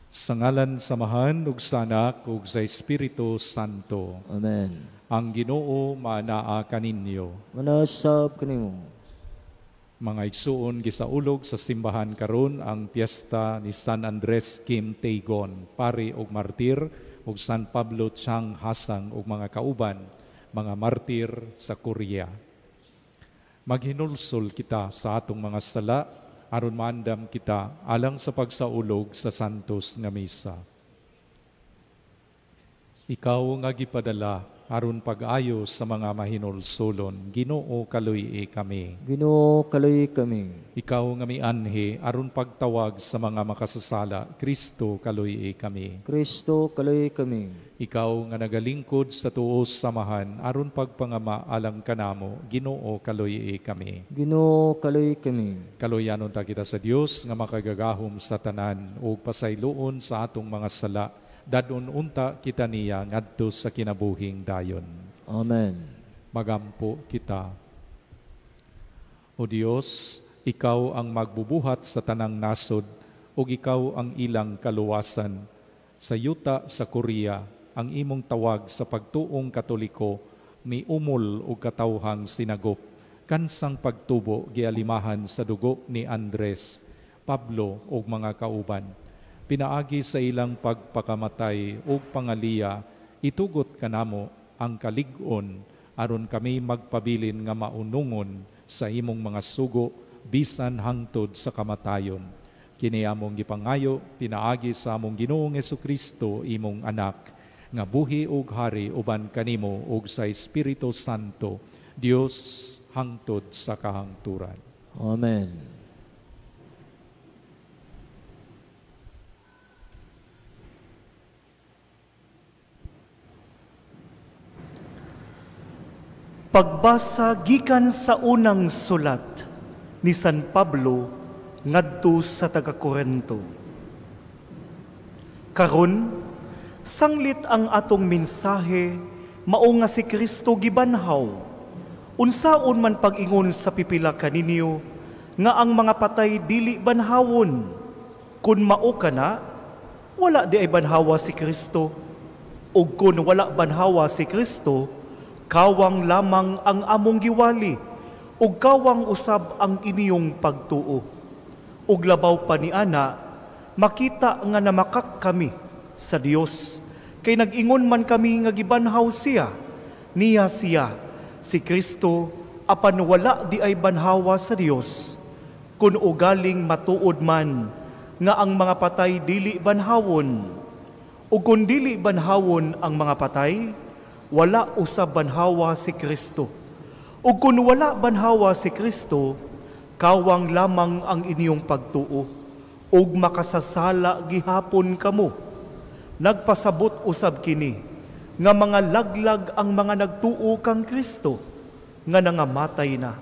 Sa ngalan samahan ug sa Anak ug sa Espiritu Santo. Amen. Ang Ginoo manaa kaninyo. Manasab kanimo. Mga igsuon gisaulog sa simbahan karon ang piyesta ni San Andres Kim Taygon, pari ug martir, ug San Pablo Chang Hasang ug mga kauban, mga martir sa Korea. Maghinulsol kita sa atong mga sala aron maandam kita alang sa pagsaulog sa santos nga misa. Ikaw nga gipadala aron pag-ayo sa mga mahinulsolon, Ginoo kaluy kami. Ginoo kaluy kami. Ikaw nga mianhi aron pagtawag sa mga makasasala, Kristo kaluy kami. Kristo kaluy kami. Ikaw nga nagalingkod sa tuos samahan aron pagpangama alang kanamo, Ginoo kaluy kami. Ginoo kaluy kami. Kaluyanon ta kita sa Dios nga makagagahom sa tanan ug pasayloon sa atong mga sala. Dadon unta kita niya ngadto sa kinabuhing dayon. Amen. Magampo kita. O Dios, ikaw ang magbubuhat sa tanang nasod ug ikaw ang ilang kaluwasan. Sa yuta sa Korea, ang imong tawag sa pagtuong Katoliko miumol ug katawhang sinagop. Kansang pagtubo gialimahan sa dugo ni Andres, Pablo ug mga kauban. Pinaagi sa ilang pagpakamatay o pangaliya, itugot kanamo ang kalig-on aron kami magpabilin nga maunungon sa imong mga sugo bisan hangtod sa kamatayon. Kini among gipangayo, pinaagi sa among Ginoong Jesucristo, imong anak, nga buhi ug hari uban kanimo ug sa Espiritu Santo, Dios hangtod sa kahangturan. Amen. Pagbasa gikan sa unang sulat ni San Pablo ngadto sa taga-Korinto. Karon, sanglit ang atong mensahe mao nga si Kristo gibanhaw. Unsaon man pag-ingon sa pipila kaninyo nga ang mga patay dili banhawon. Kun mao kana, wala di ay banhawa si Kristo. Ug kun wala banhawa si Kristo, kawang lamang ang among giwali, ug kawang usab ang iniyong pagtuo. Ug labaw pa ni ana, makita nga namakak kami sa Dios, kay nag-ingon man kami nga gibanhaw siya, si Kristo, apan wala di ay banhawa sa Dios. Kun ugaling matuod man nga ang mga patay dili banhawon, ug kun dili banhawon ang mga patay, wala usab banhawa si Kristo. Ug kun wala banhawa si Kristo, kawang lamang ang inyong pagtuo, ug makasasala gihapon kamo. Nagpasabot usab kini, nga mga laglag ang mga nagtuo kang Kristo, nga nangamatay na.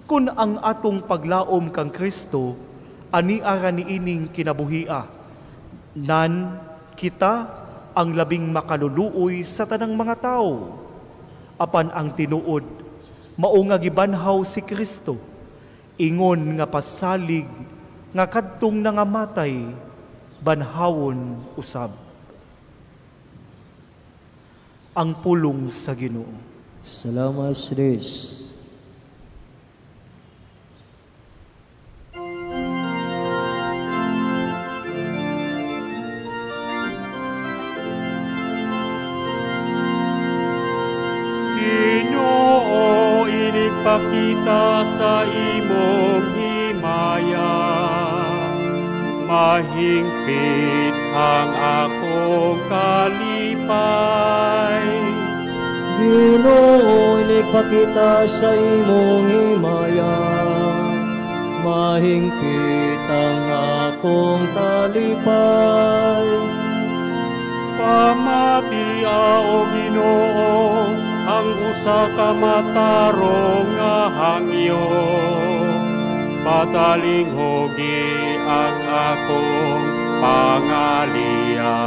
Kun ang atong paglaom kang Kristo, aniara ni ining kinabuhia, nan kita ang labing makaluluoy sa tanang mga tao. Apan ang tinuod, mao nga gibanhaw si Kristo, ingon nga pasalig nga kadtong nangamatay, banhawon usab. Ang pulong sa Ginoo. Salamat sa Diyos. Pakita sa imong himaya, mahingpit ang akong kalipay. Ginoo, nagpakita sa imong himaya, mahingpit ang akong kalipay. Pamatia o Ginoo, ang usa ka matarong nga hangyo, patalinghogi ang akong pangalia.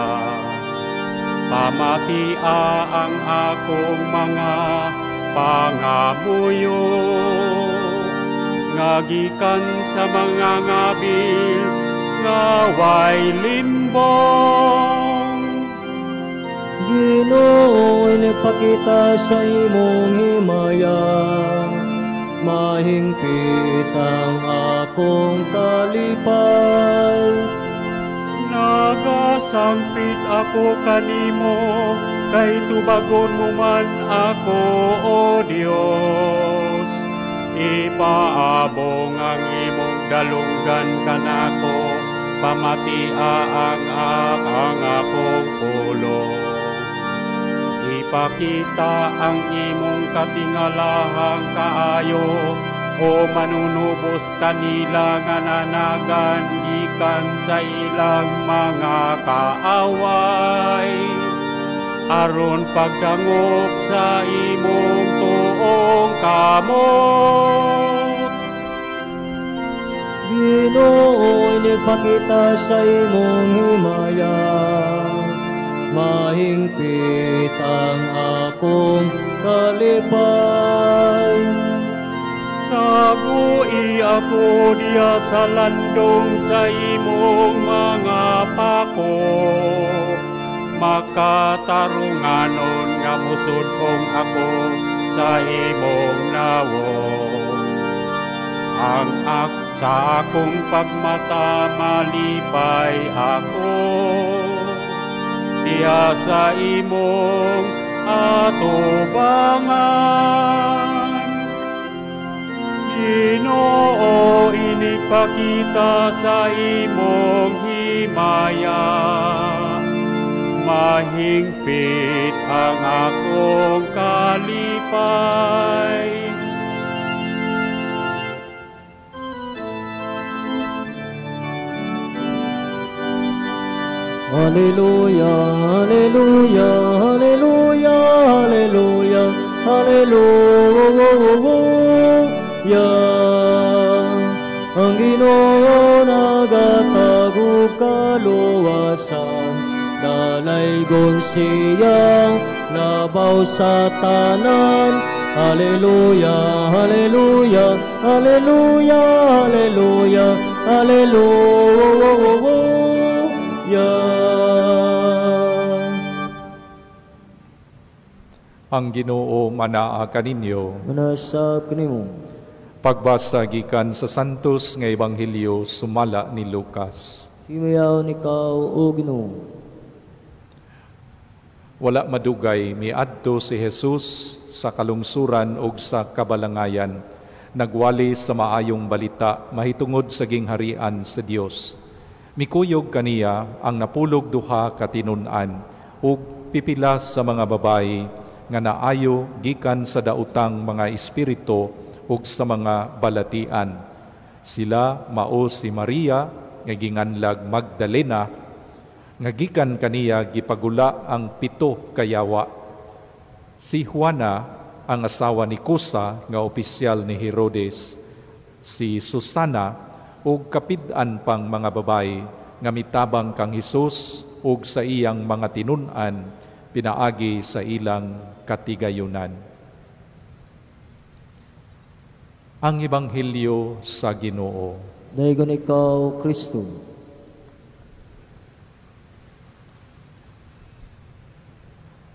Pamatia ang akong mga pangamuyo, nga gikan sa mga ngabil ngaway limbong. Ginoo, nagpakita sa imong himaya, mahingpit ang akong kalipay. Nagasangpit ako kanimo, kay tubagon mo man ako, O Dios. Ipaabong ang imong dalunggan kanako, pamatia ang akong pulong. Ipakita ang imong katingalahang kaayo, o manunubos kanila nga nanagan gikan sa ilang mga kaaway. Aron pagdangop sa imong tuong kamot. Ginoo, nagpakita sa imong himaya, mahingpit ang akong kalipay. Nagui ako diya sa landong sa imong mga pako, makatarunganon nga musod kong ako sa imong nawong. Ang sa akong pagmata malipay ako, diya sa imong atubangan. Ginoo, inipakita sa imong himaya, mahingpit ang akong kalipay. Hallelujah, hallelujah, hallelujah, hallelujah, hallelujah. Ang Ginoo nagatagub kaluwasan, dalaygon siyang labaw sa tanan. Hallelujah, hallelujah, hallelujah, hallelujah, hallelujah. Ang Ginoo manaa kaninyo. Manasab kanimo. Pagbasa gikan sa Santos nga Ebanghelyo sumala ni Lucas. Himayaw nikaw o Ginoo. Wala madugay miadto si Jesus sa kalungsuran ug sa kabalangayan, nagwali sa maayong balita mahitungod sa gingharian sa Dios. Mikuyog kaniya ang napulog duha ka tinun-an ug pipila sa mga babayi nga naayo gikan sa daotang mga espiritu ug sa mga balatian. Sila mao si Maria nga ginganlag Magdalena, nga gikan kaniya gipagula ang 7 ka yawa. Si Juana ang asawa ni Kusa nga opisyal ni Herodes. Si Susana ug kapid-an pang mga babayi nga mitabang kang Hesus ug sa iyang mga tinun-an pinaagi sa ilang katigayunan. Ang Ebanghelyo sa Ginoo. Daygon ikaw, Kristo.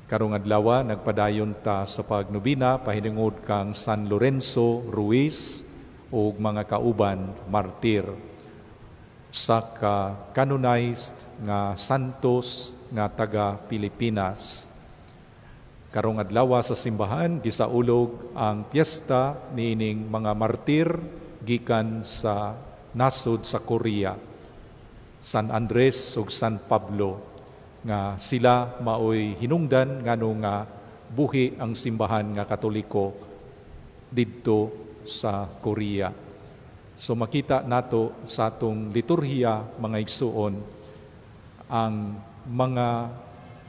Karong adlaw nagpadayon ta sa pagnubina pahinungod kang San Lorenzo Ruiz ug mga kauban martir sa canonized nga santos nga taga Pilipinas. Karong adlaw sa simbahan gisaulog ang piyesta niining mga martir gikan sa nasod sa Korea, San Andres ug San Pablo, nga sila maoy hinungdan ngano nga buhi ang simbahan nga Katoliko didto sa Korea. So makita nato sa atong liturhiya mga igsuon ang mga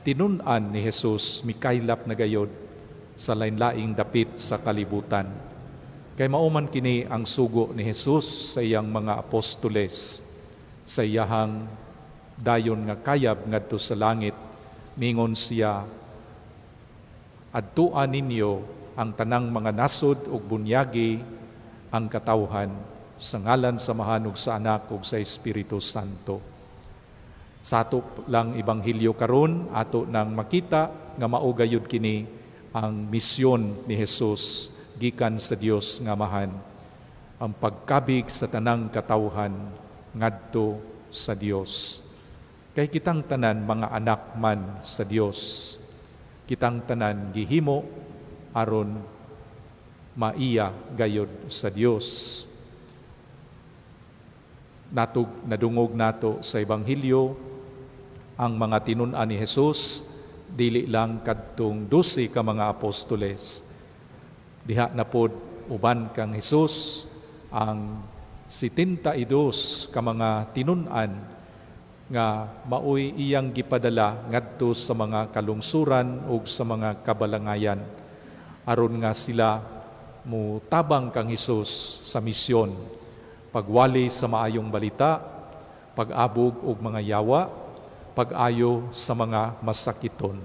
tinun-an ni Jesus mikaylap na gayod sa lain-laing dapit sa kalibutan. Kay mauman kini ang sugo ni Jesus sa iyang mga apostoles, sa iyahang dayon nga kayab ngadto sa langit, mingon siya, adtuan ninyo ang tanang mga nasod ug bunyagi ang katawhan, sa ngalan sa Mahan ug sa Anak ug sa Espiritu Santo. Sa ato lang Ebanghelyo karon, ato nang makita nga mao gayud kini ang misyon ni Jesus gikan sa Dios nga Amahan, ang pagkabig sa tanang katawhan ngadto sa Dios. Kay kitang tanan mga anak man sa Dios, kitang tanan gihimo aron maiya gayud sa Dios. Nadungog nato sa Ebanghelyo ang mga tinun-an ni Jesus, dili lang kadtong 12 ka mga apostoles. Diha na pod uban kang Jesus ang 72 ka mga tinun-an nga maoy iyang gipadala ngadto sa mga kalungsuran ug sa mga kabalangayan aron nga sila mutabang kang Jesus sa misyon, pagwali sa maayong balita, pag-abog og mga yawa, pag-ayo sa mga masakiton,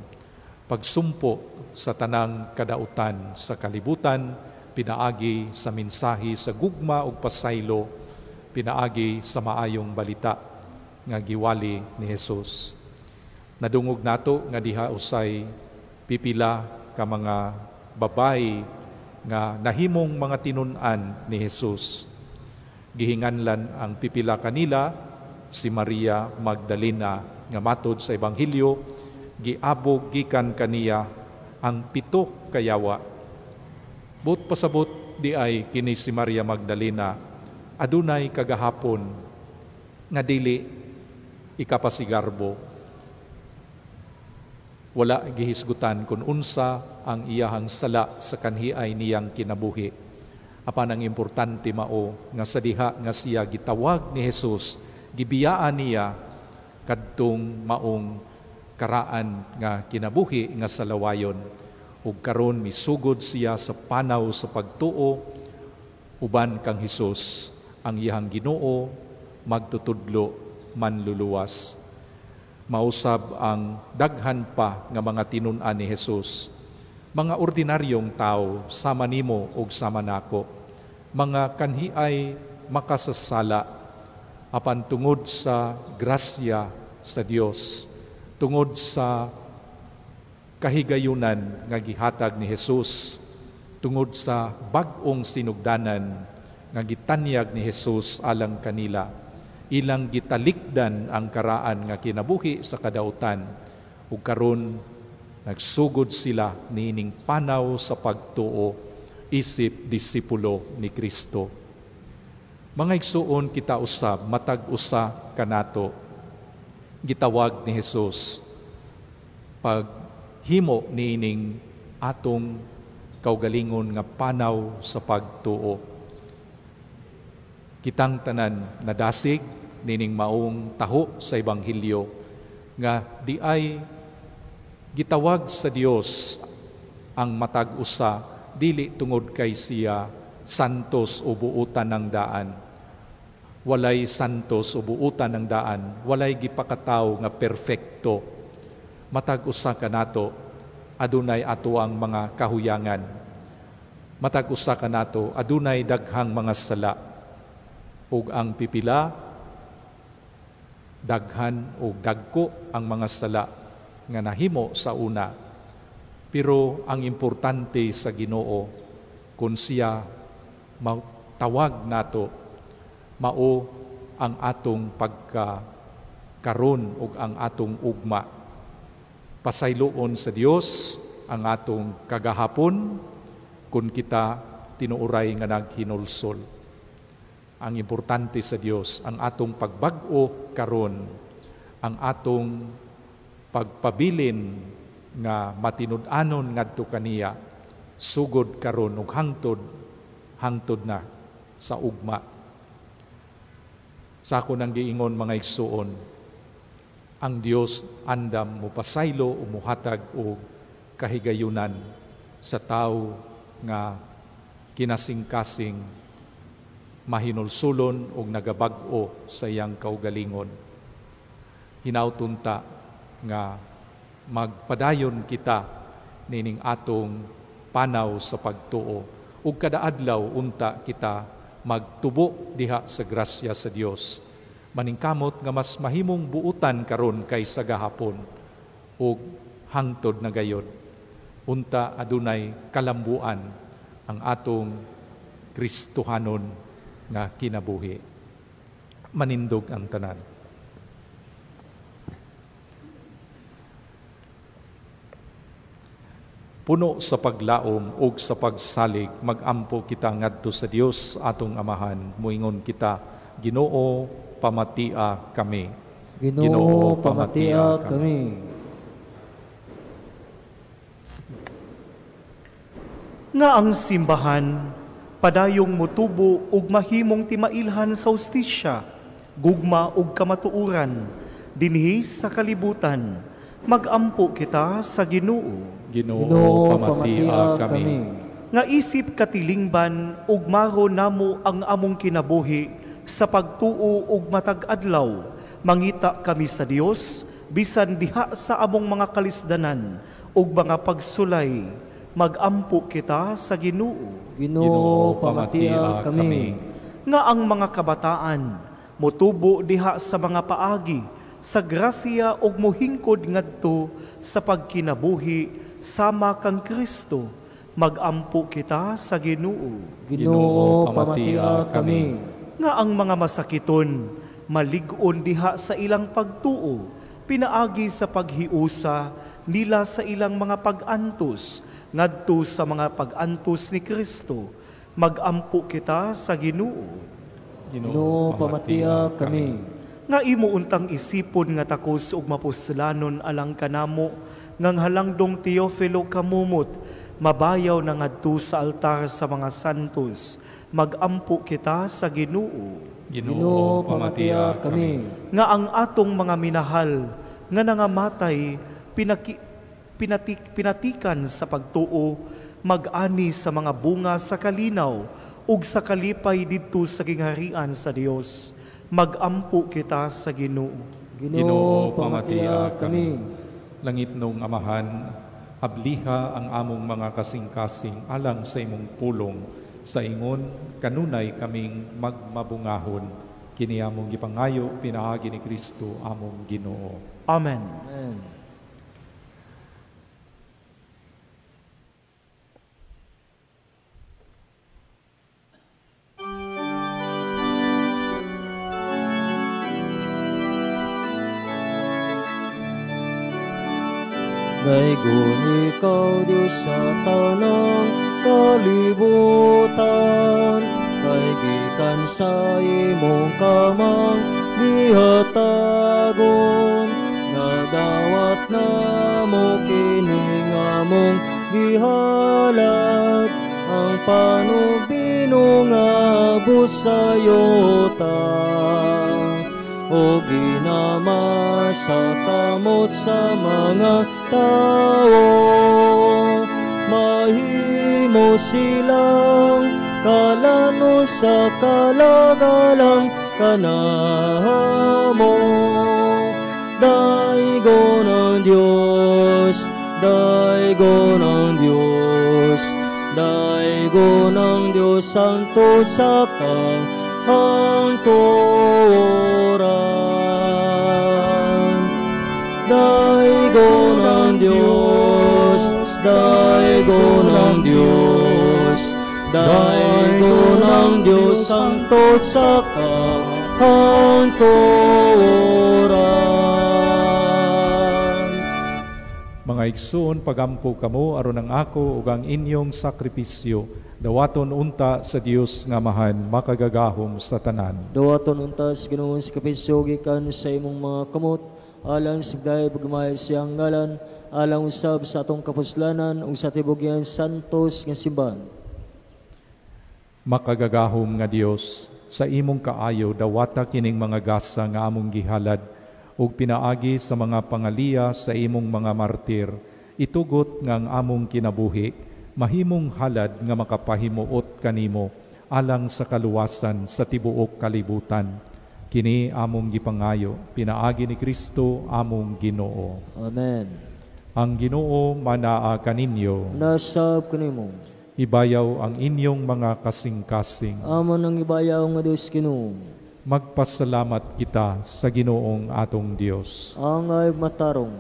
pagsumpo sa tanang kadautan sa kalibutan, pinaagi sa mensahe sa gugma ug pasaylo, pinaagi sa maayong balita nga giwali ni Jesus. Nadungog nato nga diha usay pipila ka mga babayi nga nahimong mga tinun-an ni Jesus. Gihinganlan ang pipila kanila si Maria Magdalena nga matod sa Ebanghelyo giabog gikan kaniya ang 7 kayawa. But pasabot di ay kini si Maria Magdalena adunay kagahapon nga dili ikapasigarbo. Wala gihisgutan kung unsa ang iyahang sala sa kanhiay niyang kinabuhi. Apan ang importante mao nga sa diha nga siya gitawag ni Jesus, gibiyaan niya kadtong maong karaan nga kinabuhi nga salawayon. Ug karon misugod siya sa panaw sa pagtuo, uban kang Jesus ang iyang Ginoo, magtutudlo manluluwas. Mausab ang daghan pa nga mga tinun-an ni Jesus, mga ordinaryong tao sama nimo ug sama nako, mga kanhiay makasasala, apan tungod sa grasya sa Dios, tungod sa kahigayunan nga gihatag ni Jesus, tungod sa bag-ong sinugdanan nga gitanyag ni Jesus alang kanila, ilang gitalikdan ang karaan nga kinabuhi sa kadautan, ug karon nagsugod sila niining panaw sa pagtuo isip disipulo ni Kristo. Mga igsuon, kita usab matag usa kanato gitawag ni Jesus paghimo niining atong kaugalingon nga panaw sa pagtuo. Kitang tanan nadasig nining maong taho sa Ebanghelyo nga di ay gitawag sa Dios ang matag usa dili tungod kay siya santos o buutan ng daan. Walay santos o buutan ng daan, walay gipakataw nga perfecto. Matag usa kanato adunay ato ang mga kahuyangan. Matag usa kanato adunay daghang mga sala. Ug ang pipila daghan o dagko ang mga sala nga nahimo sa una. Pero ang importante sa Ginoo, kung siya tawag nato, mao ang atong pagkakaron ug ang atong ugma. Pasayloon sa Dios ang atong kagahapon kung kita tinuuray nga naghinulsol. Ang importante sa Dios, ang atong pagbag-o karon, ang atong pagpabilin nga matinud-anon ngadto kaniya, sugod karon ug hangtod na sa ugma. Sa ako nang giingon mga igsuon, ang Dios andam mupasaylo o muhatag og kahigayunan sa tao nga kinasing-kasing mahinulsulon og nagabag-o sa iyang kaugalingon. Hinautunta nga magpadayon kita nining atong panaw sa pagtuo ug kada adlaw unta kita magtubo diha sa grasya sa Dios. Maningkamot nga mas mahimong buutan karon kaysa gahapon ug hangtod na gayod. Unta adunay kalambuan ang atong Kristohanon nga kinabuhi. Manindog ang tanan. Puno sa paglaom ug sa pagsalig, magampo kita ngadto sa Dios atong Amahan. Muingon kita, Ginoo, pamatia kami. Ginoo, pamatia kami. Nga ang simbahan, padayong mutubo ug mahimong timailhan sa hustisya, gugma ug kamatuuran, dinhi sa kalibutan, magampo kita sa Ginoo. Ginoo, pamatia kami. Nga isip katilingban ug maro namo ang among kinabuhi sa pagtuo ug matag adlaw, mangita kami sa Dios bisan diha sa among mga kalisdanan ug mga pagsulay, magampo kita sa Ginoo. Ginoo, pamatia kami. Nga ang mga kabataan motubo diha sa mga paagi sa grasya ug mohingkod ngadto sa pagkinabuhi sama kang Kristo, magampo kita sa Ginoo. Ginoo, pamatia kami. Nga ang mga masakiton malig-on diha sa ilang pagtuo, pinaagi sa paghiusa nila sa ilang mga pag-antos ngadto sa mga pag-antos ni Kristo, magampo kita sa Ginoo. Ginoo, pamatia kami. Nga imo untang isipon nga takos ug mapuslanon alang kanamo, ngang halangdong Teofilo kamumot, mabayaw na ngadto sa altar sa mga santos, magampo kita sa Ginoo. Ginoo, pamatia kami. Nga ang atong mga minahal nga nangamatay pinatikan sa pagtuo, mag-ani sa mga bunga sa kalinaw ug sa kalipay didto sa gingharian sa Dios, magampo kita sa Ginoo. Ginoo, pamatia kami. Langit nung Amahan, abliha ang among mga kasing-kasing alang sa imong pulong, sa ingon kanunay kaming magmabungahon. Kini among gipangayo pinaagi ni Kristo among Ginoo. Amen. Amen. Daigon ikaw, Diyos sa tanang kalibutan, kay gikan sa imong kamang gihatagon, nadawat na mo kining among gihalad, ang panubino nga busayota. O ginama sa kamot sa mga tao, mahimo silang kalano sa kalagalang kanamo. Daigon ang Diyos, daigon ang Diyos, daigon ang Diyos santo sa hangturan. Daigon ang Diyos, daigon ang Diyos, daigon ang Diyos santo sa hangturan. Mga igsoon, pagampo kamo aron ang ako ug ang inyong sakripisyo, dawaton unta sa Dios nga Amahan, makagagahom sa tanan. Dawaton untas Ginoong sakripisyo gikan sa imong mga kamot, alang sigday pagmay siyang ngalan, alang usab sa atong kapuslanan ug sa tibugyan santos nga simbahan. Makagagahom nga Dios, sa imong kaayo dawata kining mga gasa nga among gihalad ug pinaagi sa mga pangaliya sa imong mga martir, itugot nga ang among kinabuhi, mahimong halad nga makapahimuot kanimo alang sa kaluwasan sa tibuok kalibutan. Kini among gipangayo, pinaagi ni Kristo among Ginoo. Amen. Ang Ginoo manaa kaninyo. Nasab kanimo. Ibayaw ang inyong mga kasing-kasing. Amon ang ibayaw nga Dios Ginoo. Magpasalamat kita sa Ginoong atong Dios. Angay matarong.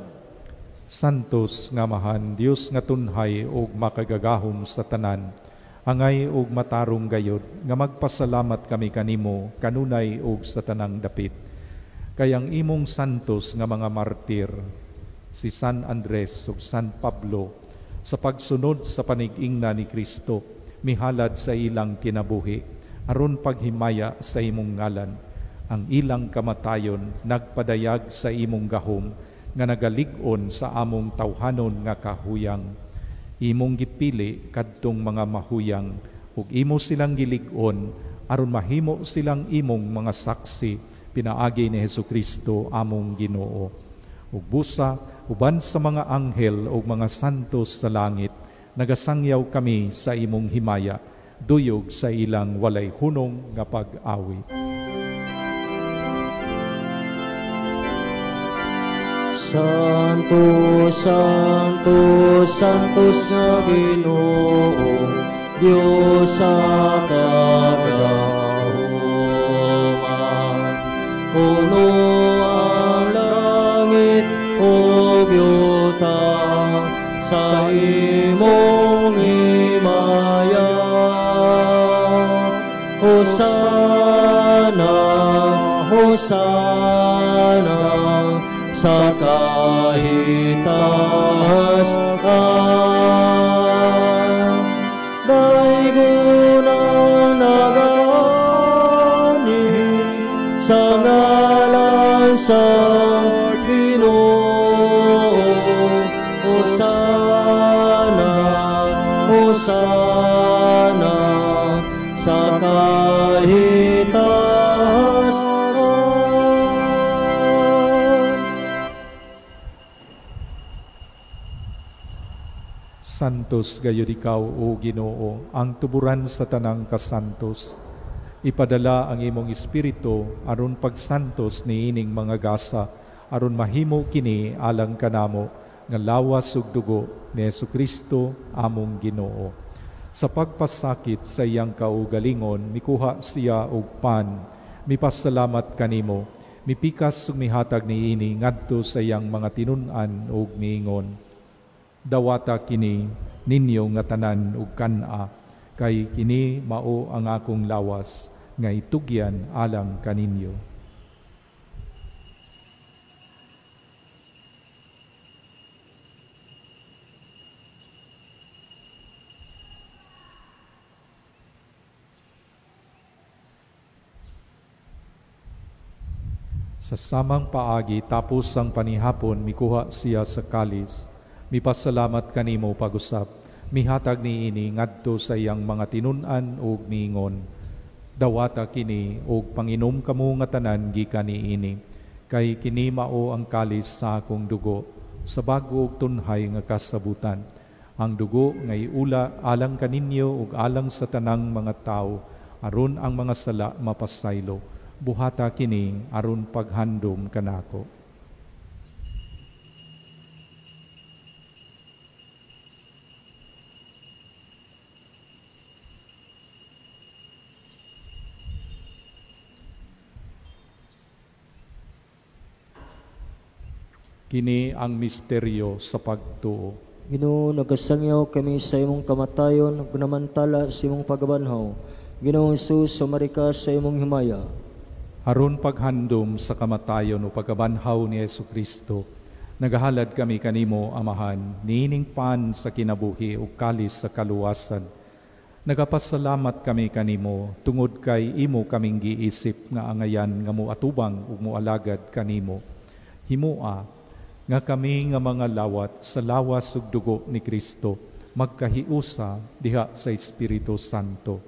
Santos nga mahan, Dios nga tunhay ug makagagahom sa tanan. Angay ug matarong gayod nga magpasalamat kami kanimo kanunay ug sa tanang dapit. Kayang imong santos nga mga martir, si San Andres ug San Pablo, sa pagsunod sa panig-ingna ni Kristo, mihalad sa ilang kinabuhi, aron paghimaya sa imong ngalan. Ang ilang kamatayon nagpadayag sa imong gahom, nga nagalig-on sa among tawhanon nga kahuyang. Imong gipili kadtong mga mahuyang, ug imo silang gilig-on, aron mahimo silang imong mga saksi, pinaagi ni Hesukristo among Ginoo. Ug busa, uban sa mga anghel o mga santos sa langit, nagasangyaw kami sa imong himaya, duyog sa ilang walay hunong nga pag-awit. Santos, Santos, Santos nga Ginoo, Diyos sa kagahuman. Puno ang langit o yuta sa imong himaya. Hosana, Hosana sa kahitasan. Daygunang nagani sa ngalan sa Ginoo. Hosana, Hosana sa kahitasan. Santos gayud ikaw, O Ginoo, ang tuburan sa tanang kasantos. Ipadala ang imong espiritu aron pagsantos niining mga gasa, aron mahimo kini alang kanamo nga lawas ug dugo ni Hesukristo among Ginoo. Sa pagpasakit sa iyang kaugalingon, mikuha siya og pan, mipasalamat kanimo, mipikas ug mihatag niini ngadto sa iyang mga tinun-an ug miingon. Dawata kini ninyo nga tanan ug kan-a, kay kini mao ang akong lawas nga itugyan alang kaninyo. Sa samang paagi tapos ang panihapon, mikuha siya sa kalis. Mipasalamat kanimo pag-usap, mihatag niini ngadto sa iyang mga tinun-an ug miingon. Dawata kini ug panginom kamo nga tanan gikan niini, kay kini mao ang kalis sa akong dugo, sa bag-o ug tunhay nga kasabutan. Ang dugo nga iula alang kaninyo ug alang sa tanang mga tao, aron ang mga sala mapasaylo. Buhata kini aron paghandom kanako. Kini ang misteryo sa pagtuo. Ginoo, nagasangyaw kami sa imong kamatayon, gunamantala sa imong pagabanhaw. Ginoo Jesus, sumari ka sa imong himaya. Aron paghandom sa kamatayon o pagabanhaw ni Hesukristo, nagahalad kami kanimo, Amahan, niining pan sa kinabuhi o kalis sa kaluwasan. Nagapasalamat kami kanimo, tungod kay imo kaming giisip nga angayan nga moatubang ug moalagad kanimo. Himua, nga kami nga mga lawat sa lawas ug dugo ni Kristo, magkahiusa diha sa Espiritu Santo.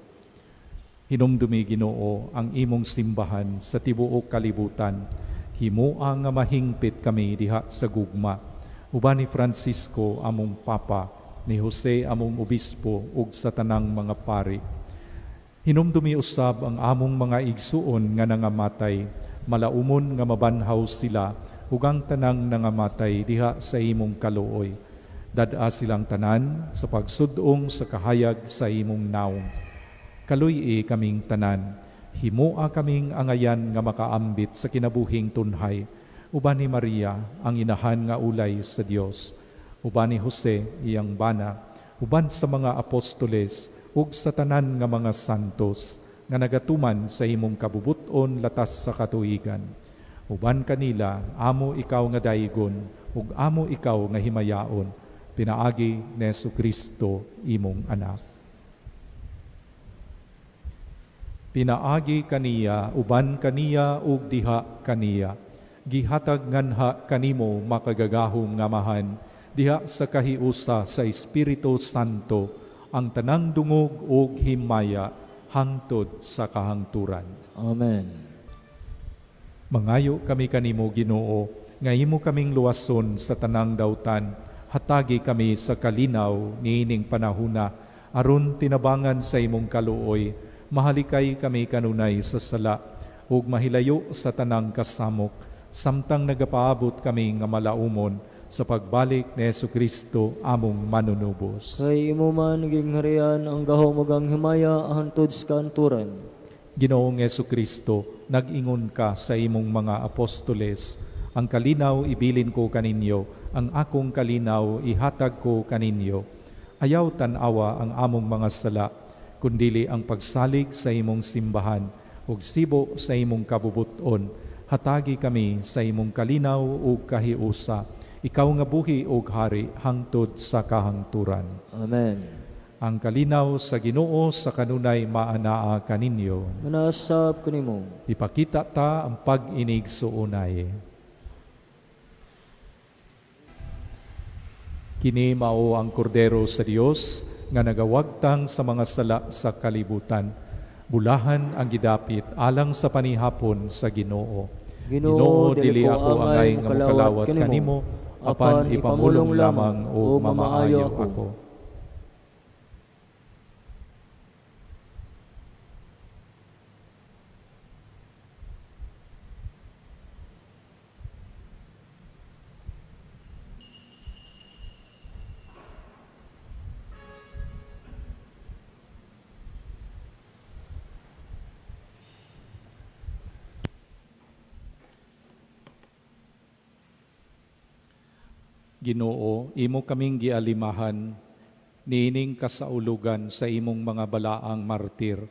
Hinumdumi, Ginoo, ang imong simbahan sa tibuok kalibutan. Himua nga mahingpit kami diha sa gugma. Uban ni Francisco among Papa, ni Jose among Obispo ug sa tanang mga pari. Hinumdumi usab ang among mga igsuon nga nangamatay, malaumon nga mabanhaw sila ug ang tanang nangamatay diha sa imong kaluoy. Dad-a silang tanan sa pagsudong sa kahayag sa imong naong. Kaluy kaming tanan, himua kaming angayan nga makaambit sa kinabuhing tunhay, uban ni Maria, ang inahan nga ulay sa Dios, uban ni Jose, iyang bana, uban sa mga apostoles, ug sa tanan nga mga santos, nga nagatuman sa imong kabubuton latas sa katuigan. Uban kanila, amo ikaw nga daygon, ug amo ikaw nga himayaon, pinaagi ni Jesucristo imong anak. Pinaagi kaniya, uban kaniya, ug diha kaniya. Gihatag nganha kanimo makagagahom nga mahan, diha sa kahiusa sa Espiritu Santo, ang tanang dungog ug himaya, hangtod sa kahangturan. Amen. Mangayo kami kanimo, Ginoo, nga imo kaming luwason sa tanang dautan, hatagi kami sa kalinaw niining panahuna, aron tinabangan sa imong kaluoy, mahalikay kami kanunay sa sala, ug mahilayo sa tanang kasamok, samtang nagapaabot kami nga malaumon sa pagbalik ni Jesucristo among manunubos. Kay imo man gingharian ang gahom ug ang himaya hantod sa kanturan. Ginoong Jesucristo, nag-ingon ka sa imong mga apostoles, ang kalinaw ibilin ko kaninyo, ang akong kalinaw ihatag ko kaninyo. Ayaw tanawa ang among mga sala, kundili ang pagsalig sa imong simbahan, ug sibo sa imong kabubuton. Hatagi kami sa imong kalinaw ug kahiusa, ikaw nga buhi ug hari hangtod sa kahangturan. Amen. Ang kalinaw sa Ginoo sa kanunay maanaa kaninyo. Manasab kanimo. Ipakita ta ang pag-inig suunay. Kini mao ang kordero sa Dios nga nagawagtang sa mga sala sa kalibutan. Bulahan ang gidapit alang sa panihapon sa Ginoo. Ginoo, dili ako angay nga mokalawat kanimo, apan ipamulong lamang o mamaayo ako. Ginoo, imo kaming gialimahan, niining kasaulugan sa imong mga balaang martir,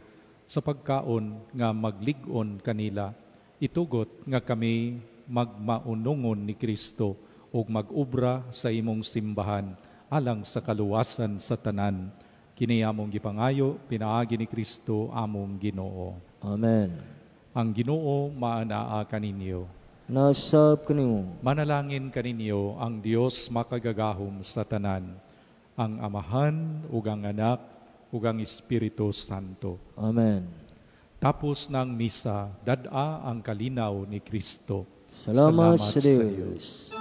sa pagkaon nga maglig-on kanila, itugot nga kami magmaunungon ni Kristo ug mag-ubra sa imong simbahan, alang sa kaluwasan sa tanan. Kini among gipangayo, pinaagi ni Kristo among Ginoo. Amen. Ang Ginoo maanaa kaninyo. Nasab kanimo. Manalangin kaninyo ang Dios makagagahom sa tanan, ang Amahan ug ang Anak ug ang Espiritu Santo. Amen. Tapos ng misa, dad-a ang kalinaw ni Kristo. Salamat sa Dios.